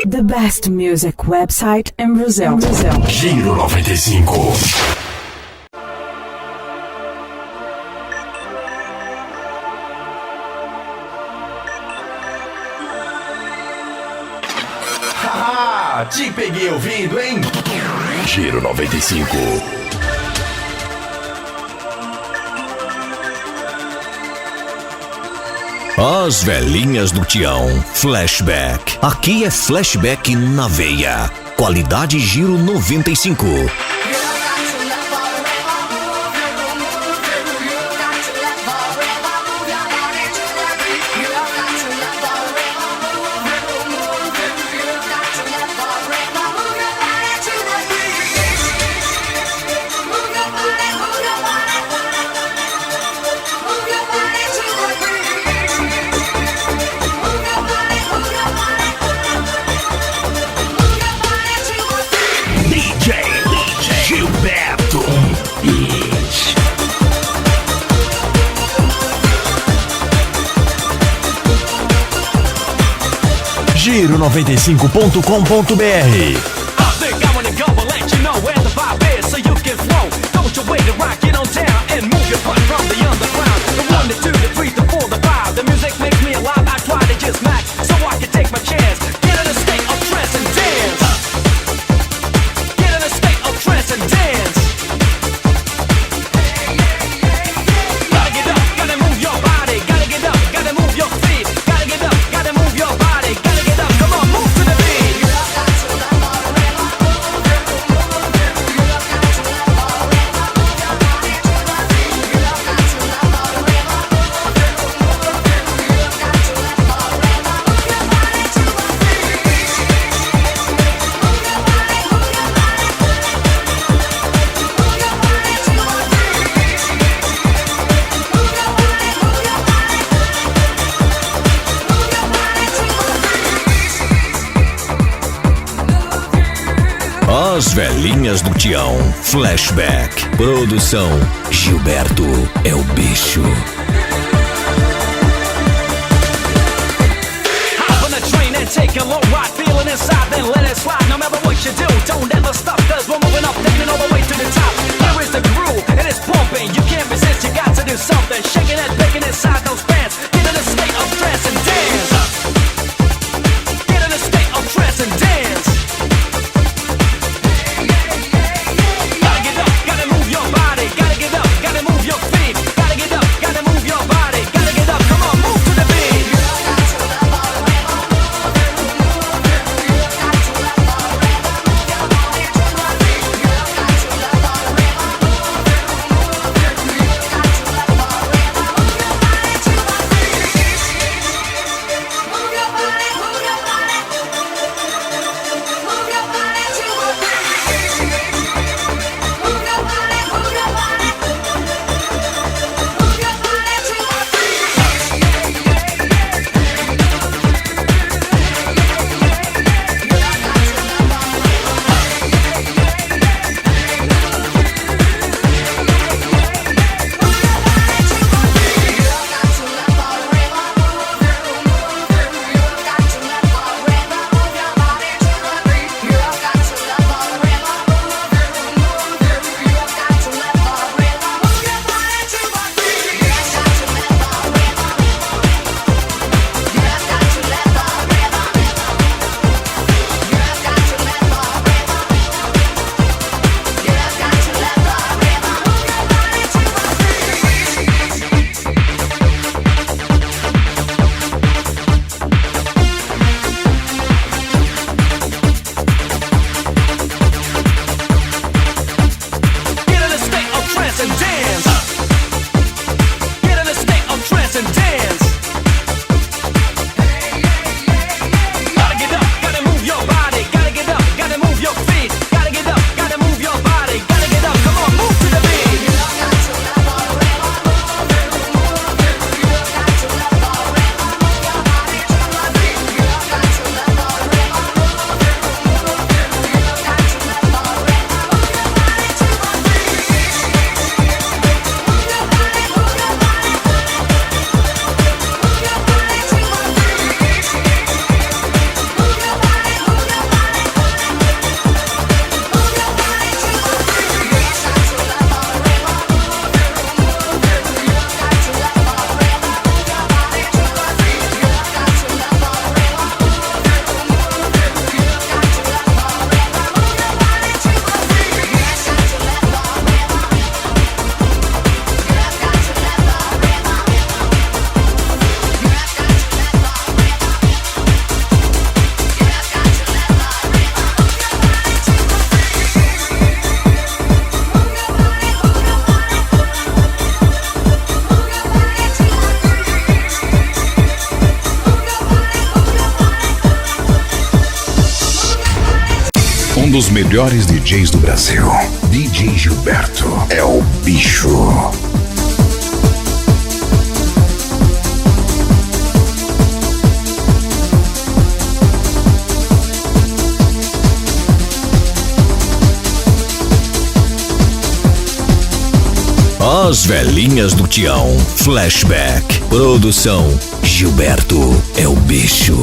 The best music website in Brazil. Giro 95. Haha, te peguei ouvindo, hein? Giro 95. As velhinhas do Tião, Flashback. Aqui é Flashback na veia. Qualidade Giro 95. Giro95.com.br. As velhinhas do Tião, Flashback. Produção Gilberto é o bicho. Take a low ride, feeling inside, then let it slide. No matter what you do, don't ever stop, cause we're moving up, taking all the way to the top. Here is the groove, and it's pumping. You can't resist, you got to do something. Shaking it, baking inside those pants. Get in a state of trance and dance. Get in a state of trance and dance. Gotta get up, gotta move your body. Gotta get up, gotta move your feet. Gotta get up, gotta move your body. Gotta get up, come on, move to the beat. dos melhores DJs do Brasil. DJ Gilberto é o bicho. As velhinhas do Tião, Flashback. Produção Gilberto é o bicho.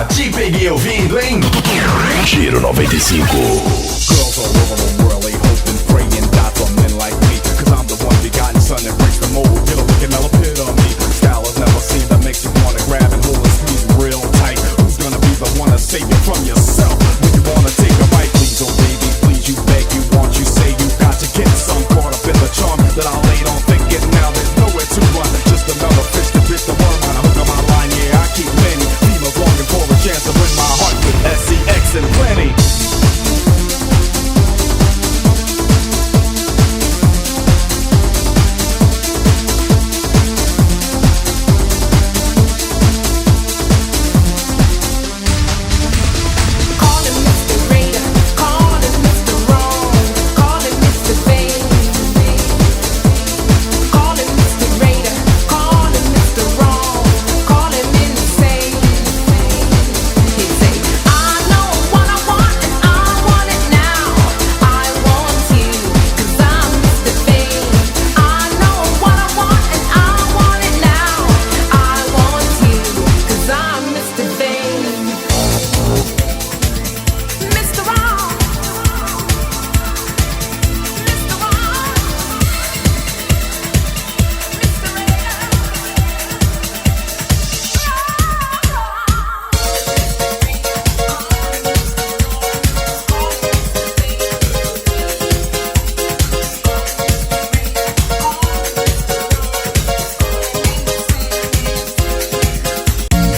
Te peguei ouvindo, hein? Giro 95. Girls all over the world, they hope and pray and die for men like me. Cause I'm the one begotten son that breaks the mold. Get a look at Mel epitome. Style is never seen that makes you wanna grab and hold and squeeze real tight. Who's gonna be the one to save you from yourself? When you wanna take a bite, please, oh baby, please, you beg, you want, you say you got to get some. Caught up in the charm that I laid on thinking. Now there's nowhere to run. Just another fish to bit the worm on a hook of my line. Yeah, I keep many females longing for a chance to win my heart with SCX and plenty.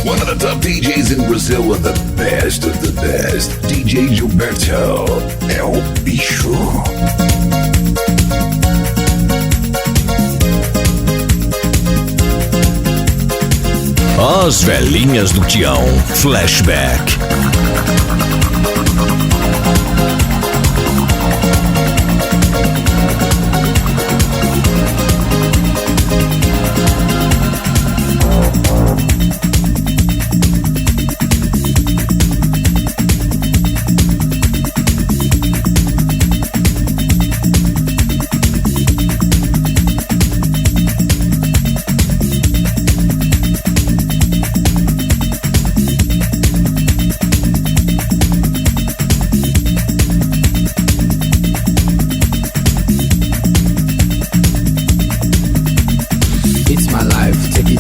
One of the top DJs in Brazil with the best of the best. DJ Gilberto é o bicho. As velhinhas do Tião, Flashback.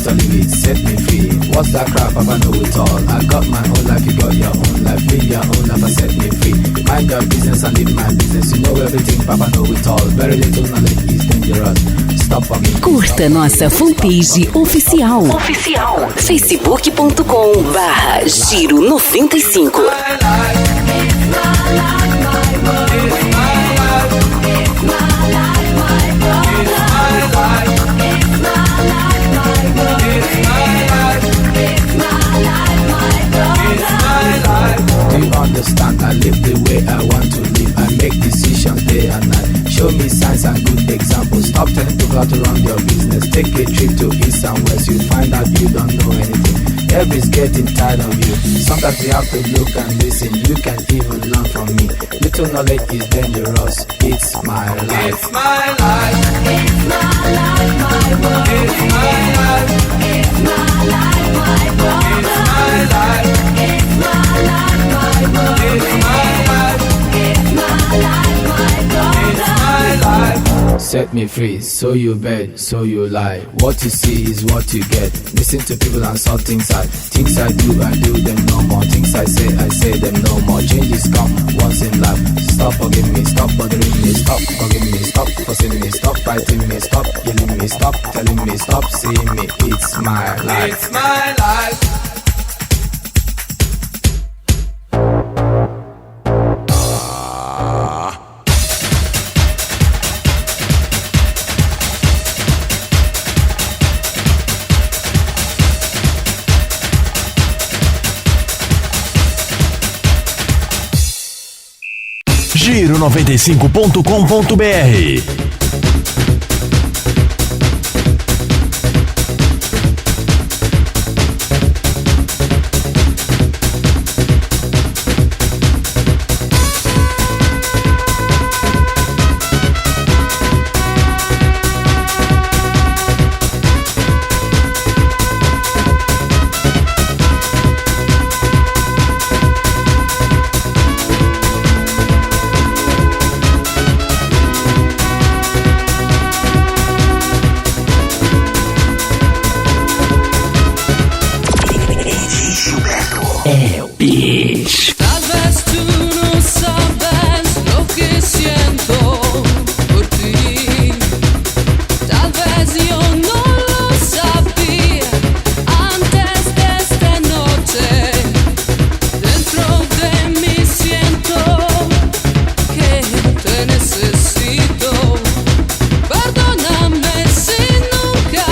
to live it, set me free. What's that crap, Papa know it all. I got my own life, you got your own life. Live your own life and set me free. Mind your business and live my business. You know everything, Papa know it all. Very little knowledge is dangerous. Stop fucking. Curta nossa fanpage oficial. Facebook.com/Giro 95. Do you understand? I live the way I want to live. I make decisions day and night. Show me signs and good examples. Stop telling people how to run your business. Take a trip to east and west. You find out you don't know anything. Everybody's getting tired of you. Sometimes you have to look and listen. You can even learn from me. Little knowledge is dangerous. It's my life. It's my life. It's my life, my world. It's my life. It's my life, my world. It's my life. It's my life, my world. It's my life. It's my life, my world. It's my life. Set me free, so you bet, so you lie. What you see is what you get. Listen to people and saw things I do them no more. Things I say them no more. Changes come once in life. Stop forgiving me, stop bothering me, stop forgiving me, stop forcing me, stop fighting me, stop yelling me, stop telling me, stop seeing me. It's my life. It's my life. Giro95.com.br. Tal vez tú no sabes lo que siento por ti. Tal vez yo no lo sabía antes de esta noche. Dentro de mí siento que te necesito. Perdóname si nunca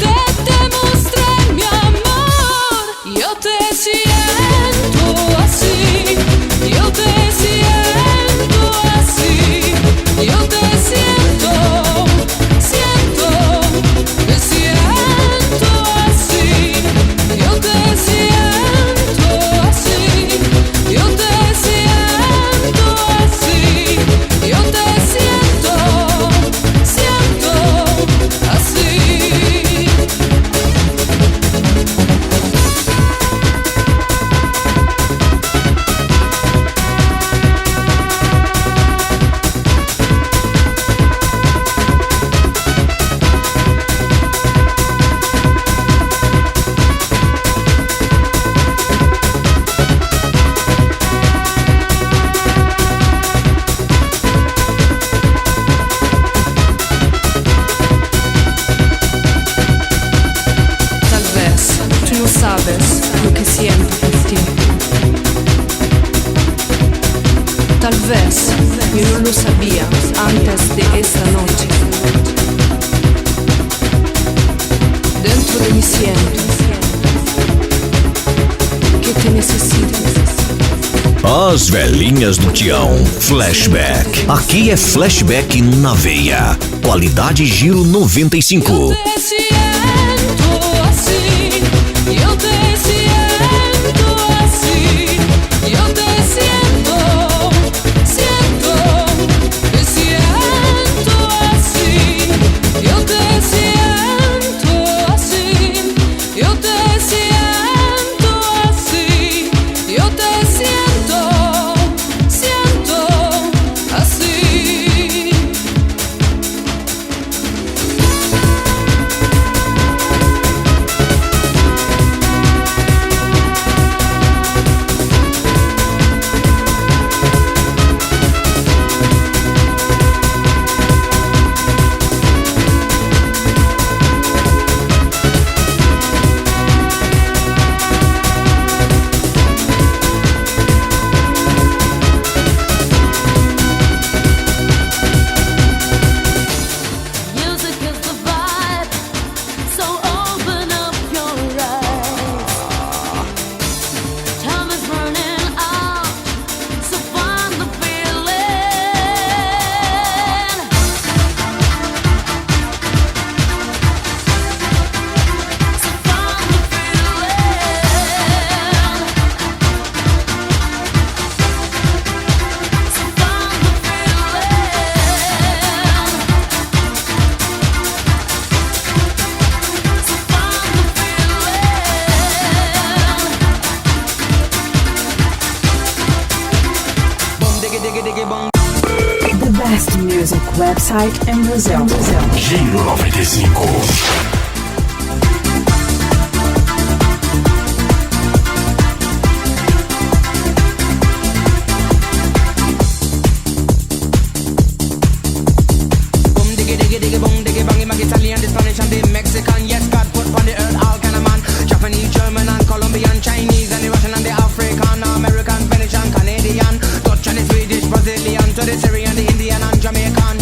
te demostré mi amor. Yo te siento así, yo te siento así, yo te siento, te siento así, yo te siento así, yo te siento así, yo te siento así. Tal vez tú no sabes lo que siento por ti. Tal vez yo no lo sabía antes de esta noche. Dentro de mí siento que te necesito. As velhinhas do Tião, Flashback. Aqui é Flashback na veia. Qualidade Giro 95. Yo te siento así, yo te siento así, yo te siento, te siento así, yo te siento así, yo te siento así, yo te siento así. music website in Brazil. Giro 95. Italian, the Spanish and the Mexican. Yes, God put on the earth all kind of man. Japanese, German and Colombian, Chinese and the Russian and the African, American, Venetian, Canadian, Dutch and the Swedish, Brazilian, to the Syrian, the Indian and Jamaican.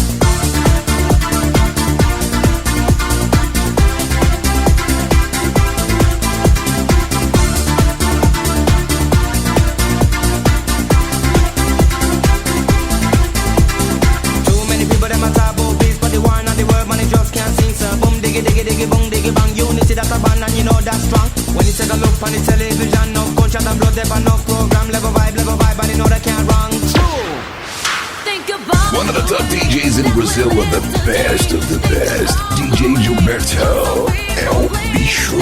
Too many people them a talk about peace, but the war and the word man it just can't sing. So boom diggy diggy diggy boom diggy bang. Unity that's a band and you know that's strong. When you take a look on the television, no gunshot and blood, there but no program. Level vibe, but you know they can't wrong. True. Think about One of the top DJs in Brazil with the best of the best. DJ Gilberto El Bicho.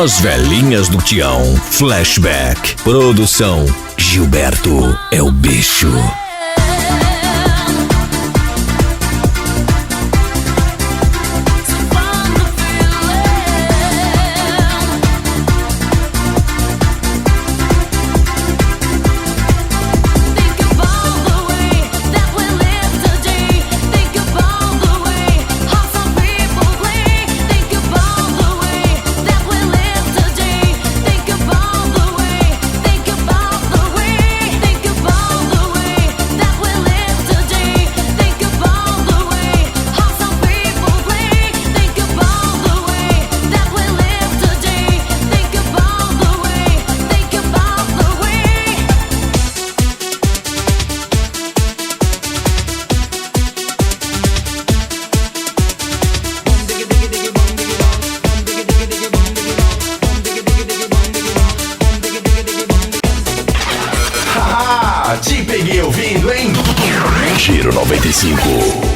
As velhinhas do Tião. Flashback. Produção Gilberto é o bicho. Te peguei ouvindo, hein? Giro 95.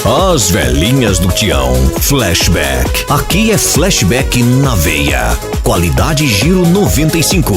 As velhinhas do Tião, Flashback. Aqui é Flashback na veia. Qualidade Giro 95.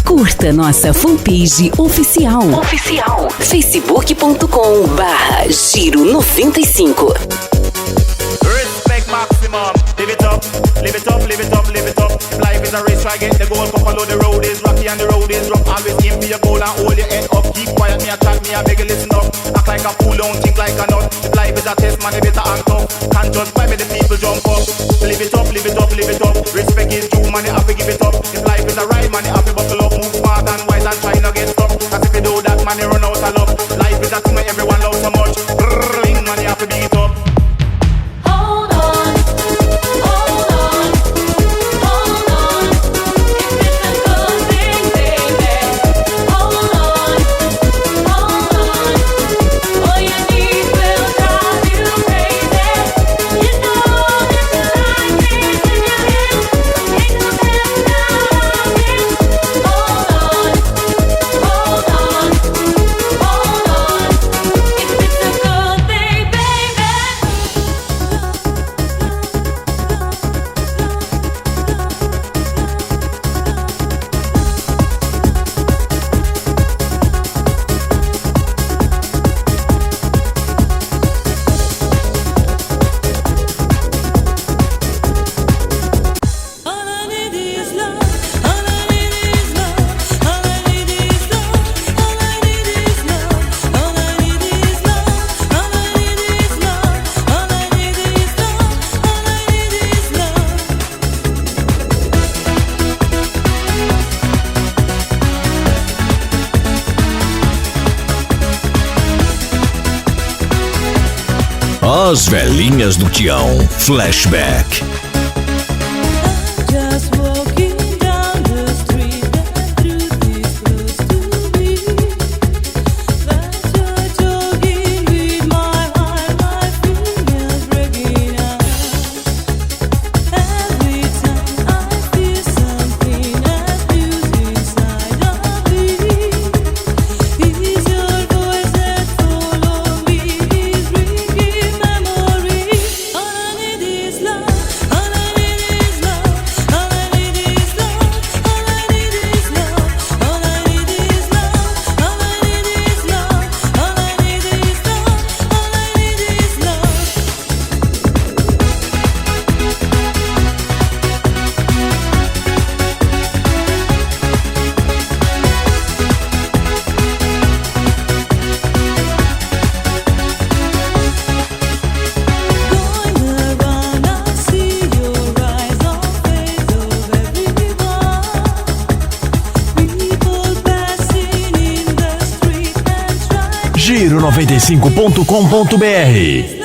Curta nossa fanpage oficial. Facebook.com/Giro 95. Respect maximum. Live it up, live it up, live it up, live it up. Life is a race, try get the goal. Follow the road is rocky and the road is rough. Always aim for your goal and hold your head up. Keep quiet, me a chat, me a beg you listen up. Act like a fool, don't think like a nut. If life is a test, man, you better act up. Can't just buy me the people jump up. Live it up, live it up, live it up. Respect is due, man, you have to give it up. If life is a ride, man, you have to buckle up. Move smart and wise and try not get stuck. Cause if you do that, man, you run out of luck. Life is a thing where everyone loves so much. Brrrr, man, you have to beat it up. As velhinhas do Tião, Flashback. All I need is love. Giro95.com.br.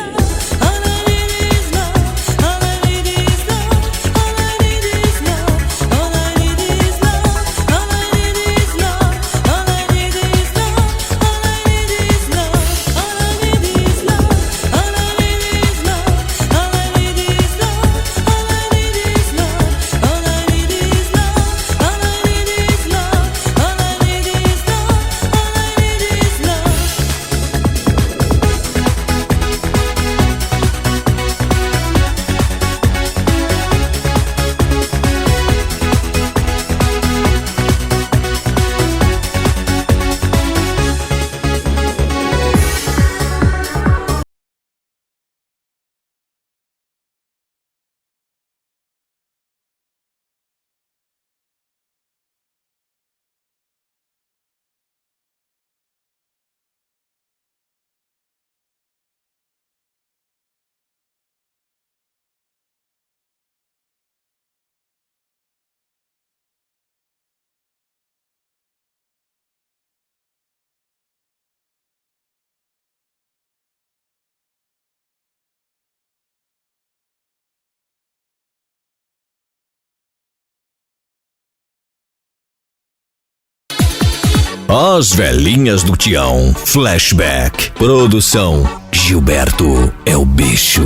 As velhinhas do Tião, Flashback. Produção Gilberto é o bicho.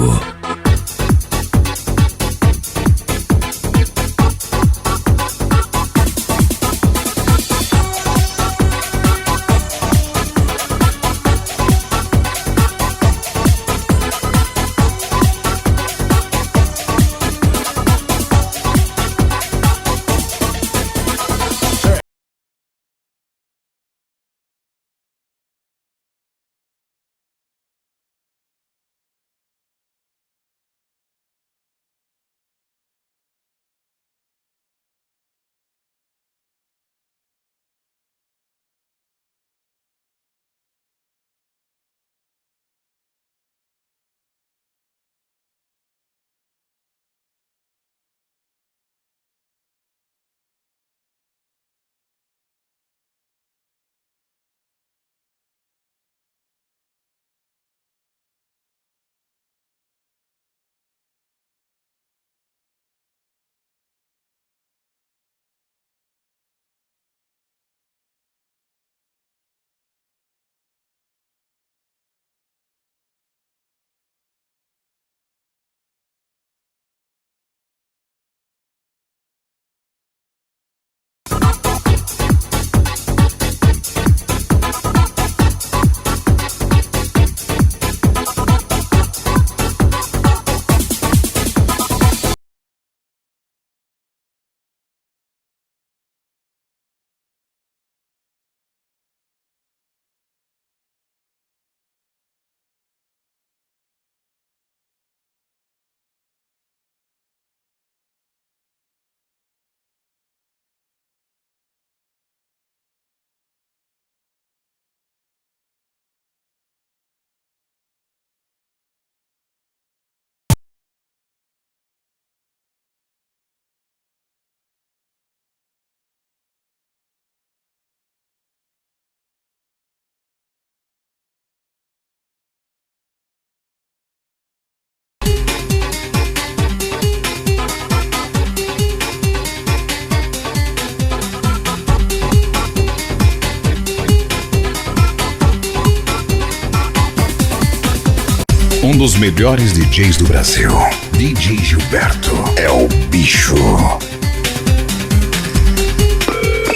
Um dos melhores DJs do Brasil, DJ Gilberto é o bicho.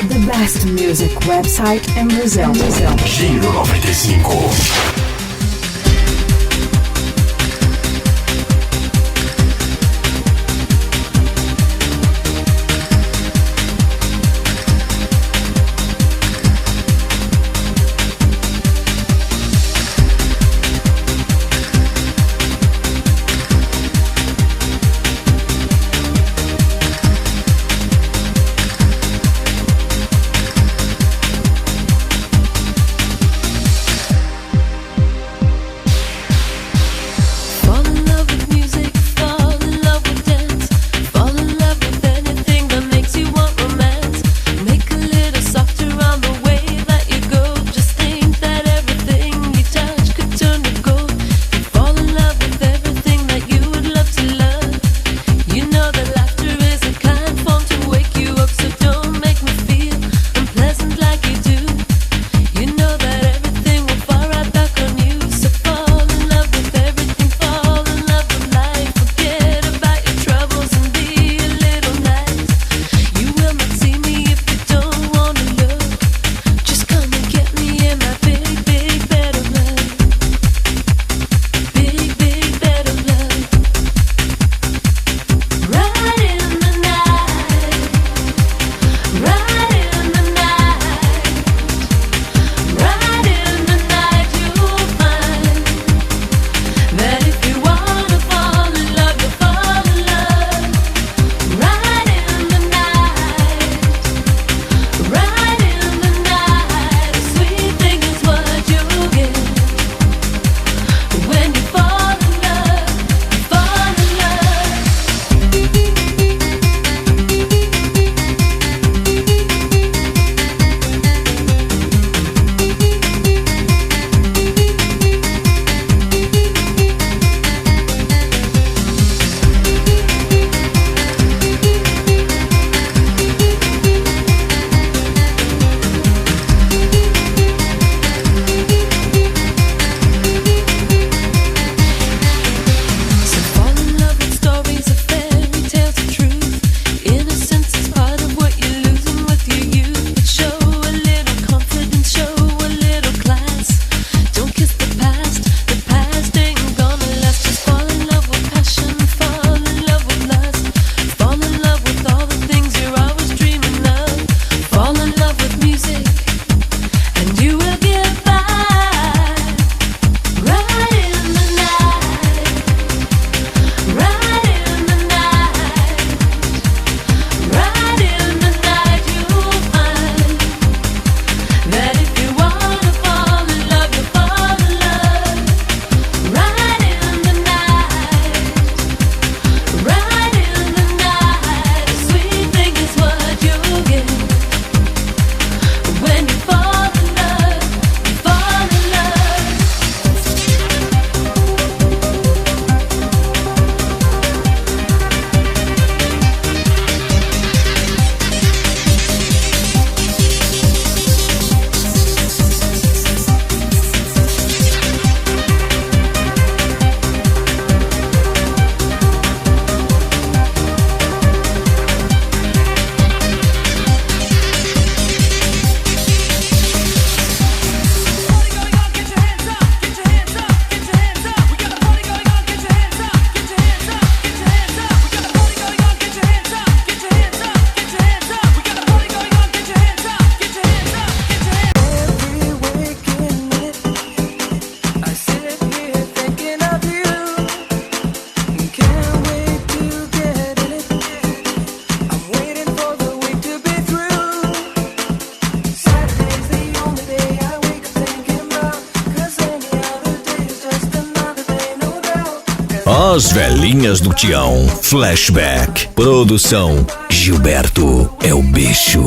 The best music website in Brazil. Giro 95. As velhinhas do Tião, Flashback. Produção Gilberto é o bicho.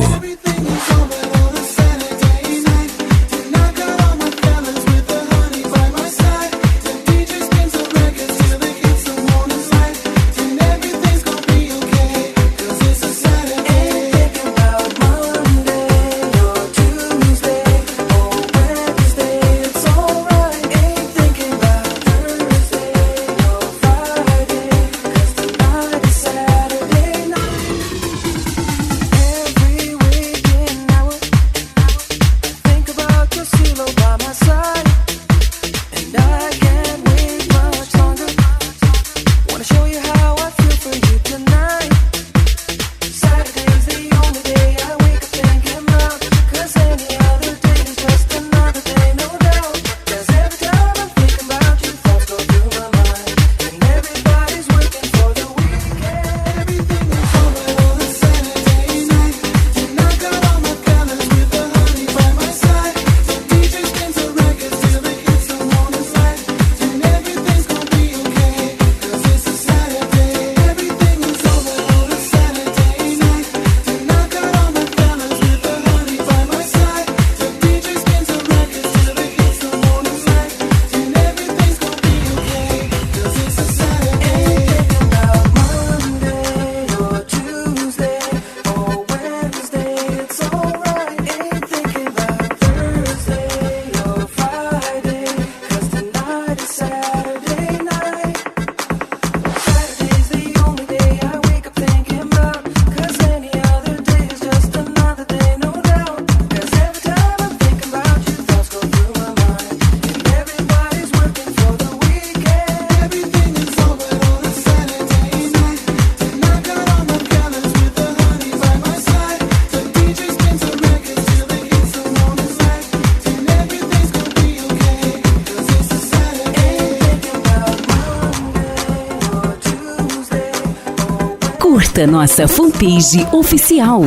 Curta nossa fanpage oficial.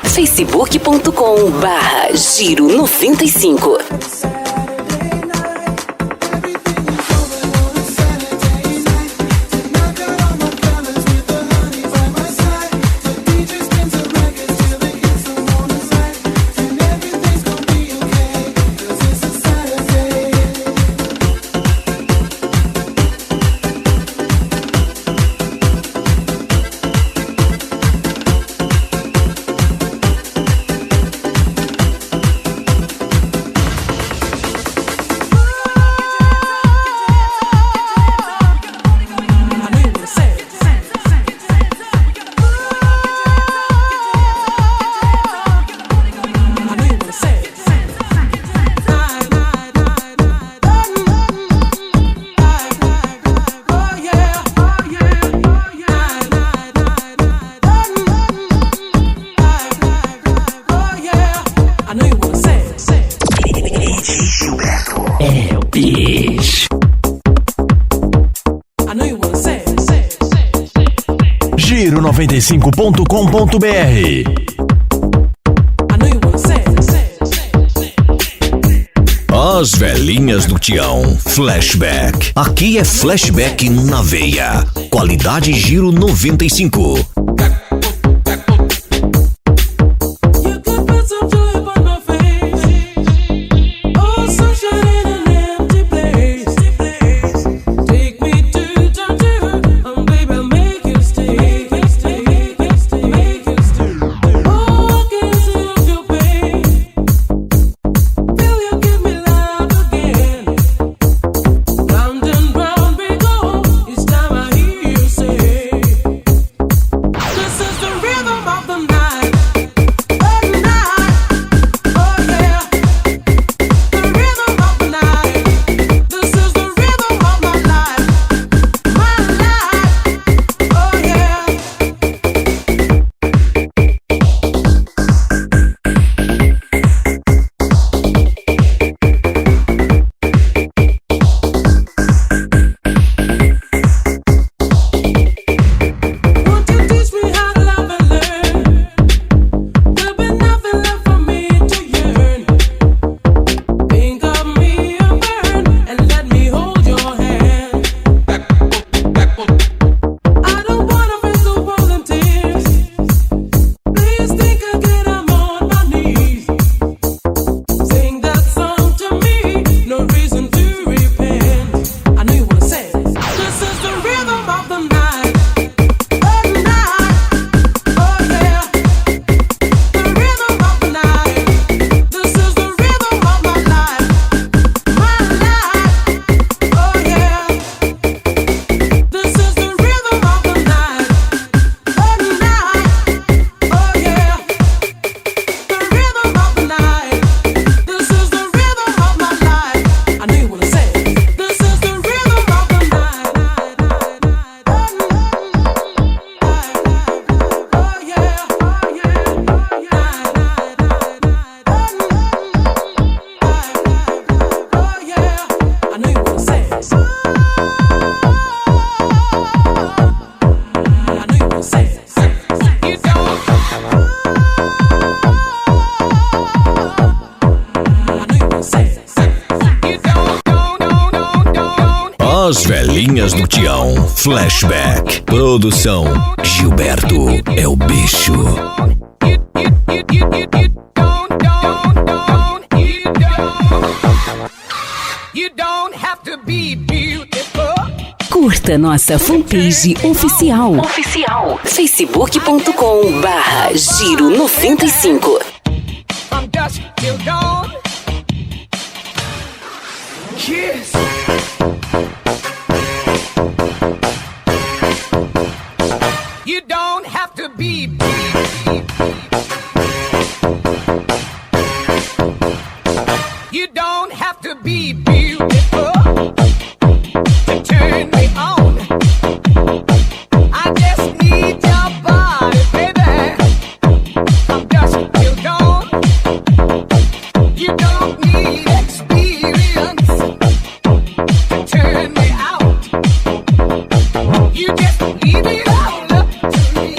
facebook.com/Giro95. Giro95.com.br. As velhinhas do Tião, Flashback. Aqui é Flashback na veia. Qualidade Giro 95. As velhinhas do Tião, Flashback. Produção Gilberto é o bicho. Curta nossa fanpage oficial. facebook.com/giro95. Yes. You don't have to be. You don't have to be beautiful to turn me on. I just need your body, baby. I'm dusk till dawn. You don't need experience to turn me out. You just leave it all up to me.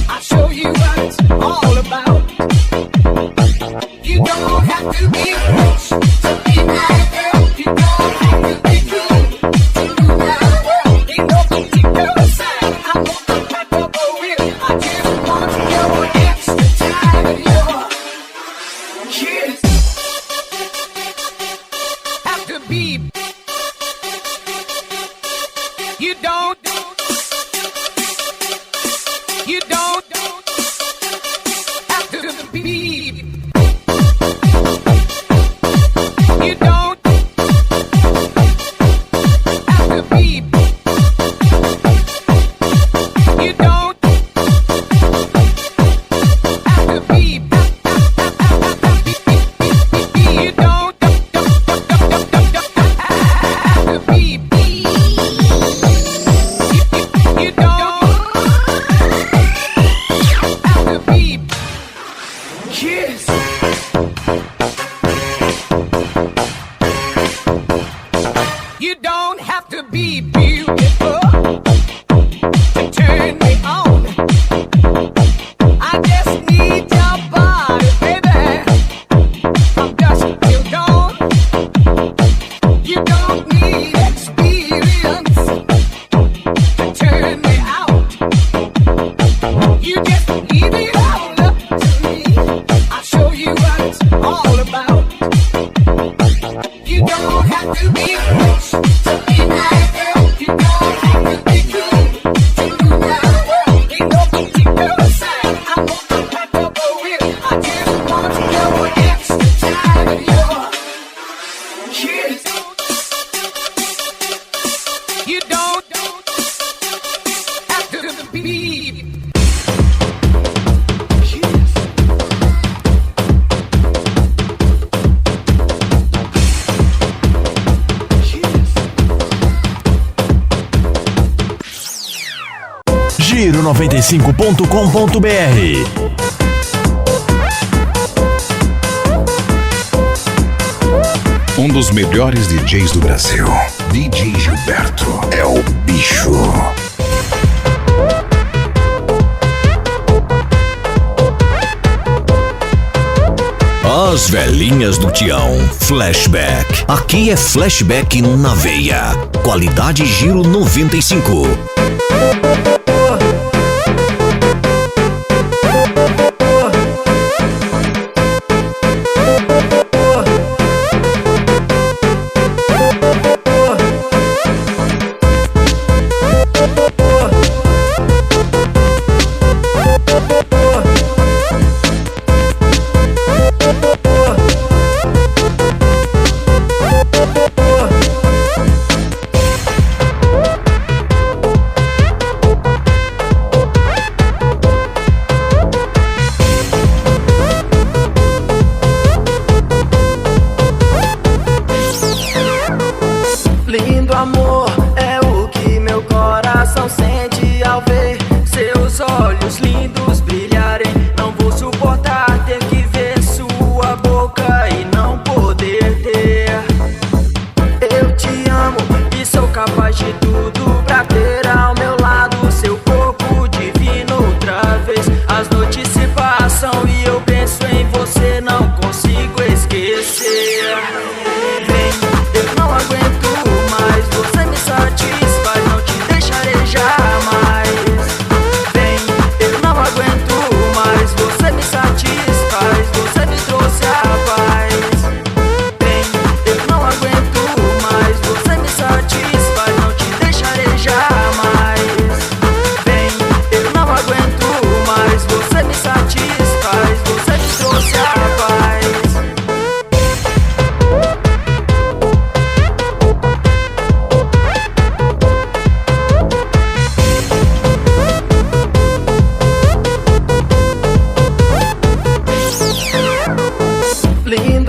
I'll show you what it's all about. You don't have to be rich to be my girl. You don't have to be good to rule my world. Ain't no particular sign I'm gonna pack up a whip. I just want your extra time and your kiss. Have to be. You don't. You don't have to be. You don't have to be. You don't have to be. You don't have to be. You don't have to be. Kiss. You don't have to be beautiful to turn me on. I just need your body, baby. I'm dusk till dawn. You don't need experience to turn me out. You just leave it all up to me. I'll show you what it's all about. You don't have to be rich to be my girl. You don't have to be good to rule my world. Ain't no particular sign I'm gonna pack up a whip. I just want your extra time and your kiss. You don't have to be. Giro95.com.br. Um dos melhores DJs do Brasil, DJ Gilberto, é o bicho. As velhinhas do Tião, Flashback. Aqui é Flashback na veia. Qualidade Giro 95. Lindo amor é o que meu coração sente ao ver seus olhos lindos brilharem. Não vou suportar ter que ver sua boca e não poder ter. Eu te amo e sou capaz de tudo pra ter ao meu lado seu corpo divino outra vez. As noites se passam e eu penso em você, não consigo esquecer. Vem, eu não aguento mais, você me satisfaz.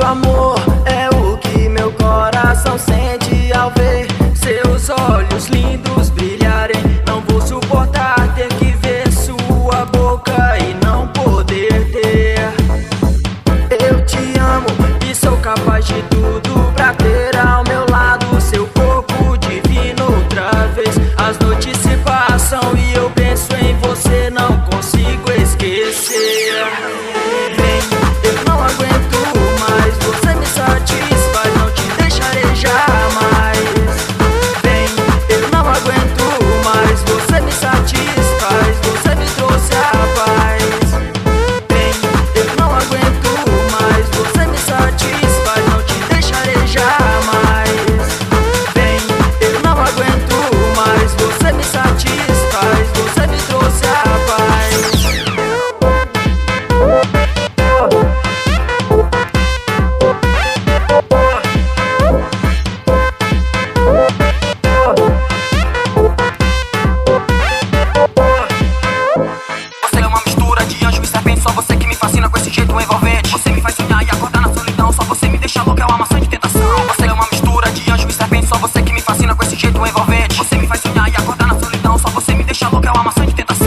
amor é o que meu coração sente ao ver seus olhos lindos brilharem. Não vou suportar ter que ver sua boca e não poder ter. Eu te amo e sou capaz de tudo pra ter ao meu lado seu corpo divino outra vez. As noites se passam e eu penso em você, não consigo esquecer. Vem, eu não aguento mais, você me satisfaz, não te deixarei jamais. Vem, eu não aguento mais, você me satisfaz, você me trouxe a paz. Vem, eu não aguento mais, você me satisfaz, não te deixarei jamais. Vem, eu não aguento mais, você me satisfaz, você me trouxe a paz. Você é uma mistura de anjo e serpente, só você que me fascina com esse jeito envolvente. Você me faz sonhar e acordar na solidão, só você me deixa louca, é uma maçã de tentação. Você é uma mistura de anjo e serpente, só você que me fascina com esse jeito envolvente. Você me faz sonhar e acordar na solidão, só você me deixa louca, é uma maçã de tentação.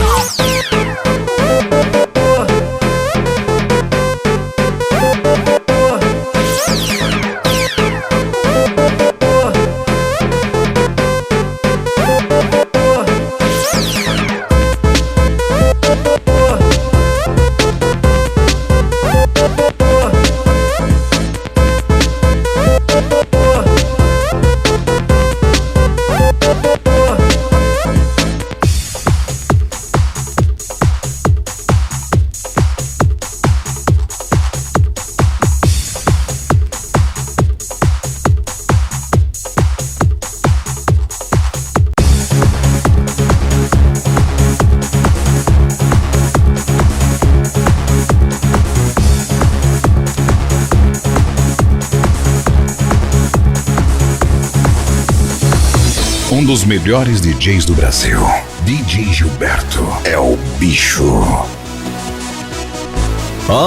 Um dos melhores DJs do Brasil, DJ Gilberto, é o bicho.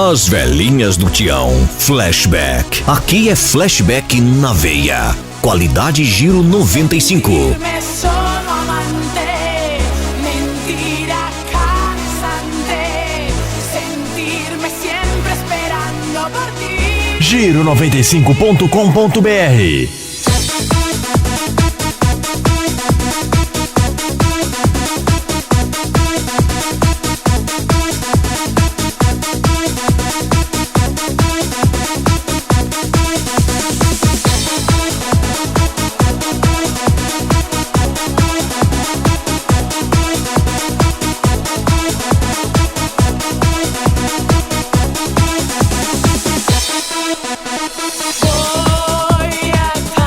As velhinhas do Tião, Flashback. Aqui é Flashback na veia. Qualidade Giro 95. Giro95.com.br. Voy a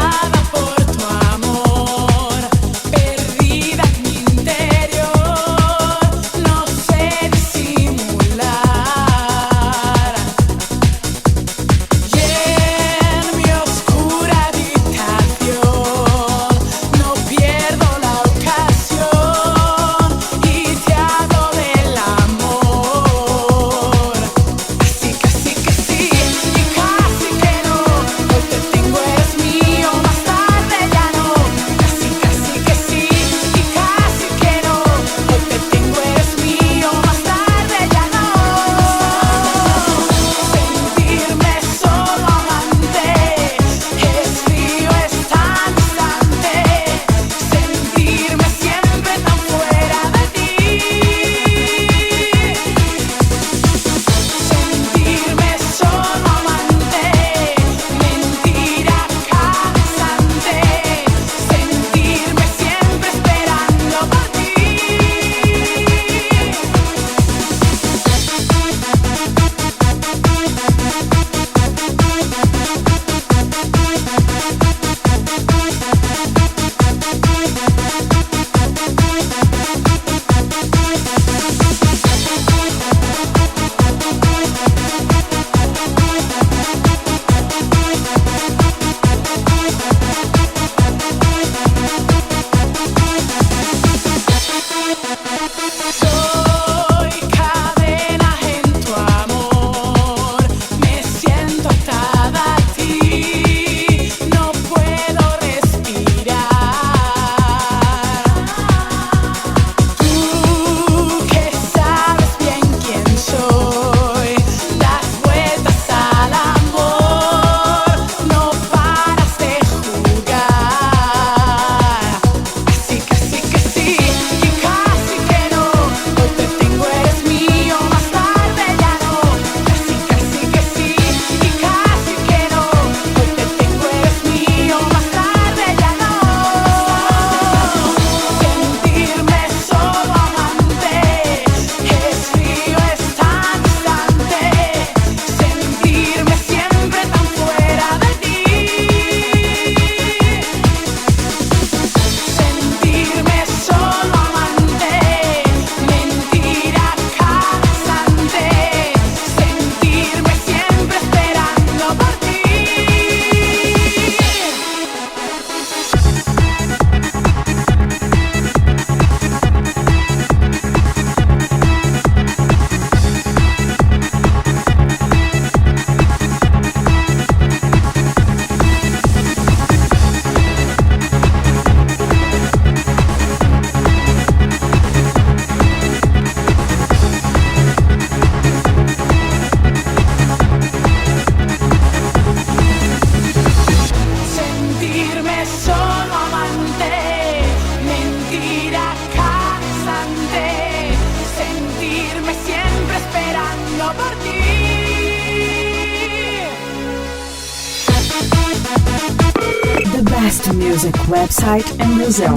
best music website in Brazil.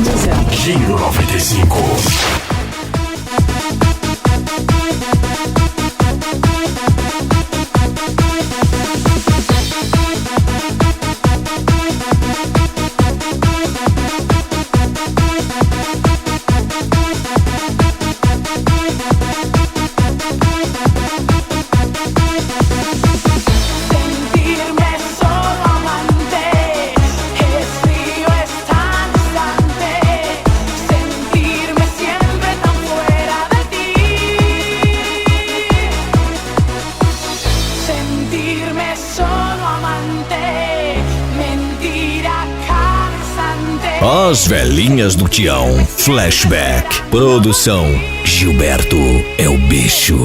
Giro 95. As velhinhas do Tião, Flashback. Produção Gilberto é o bicho.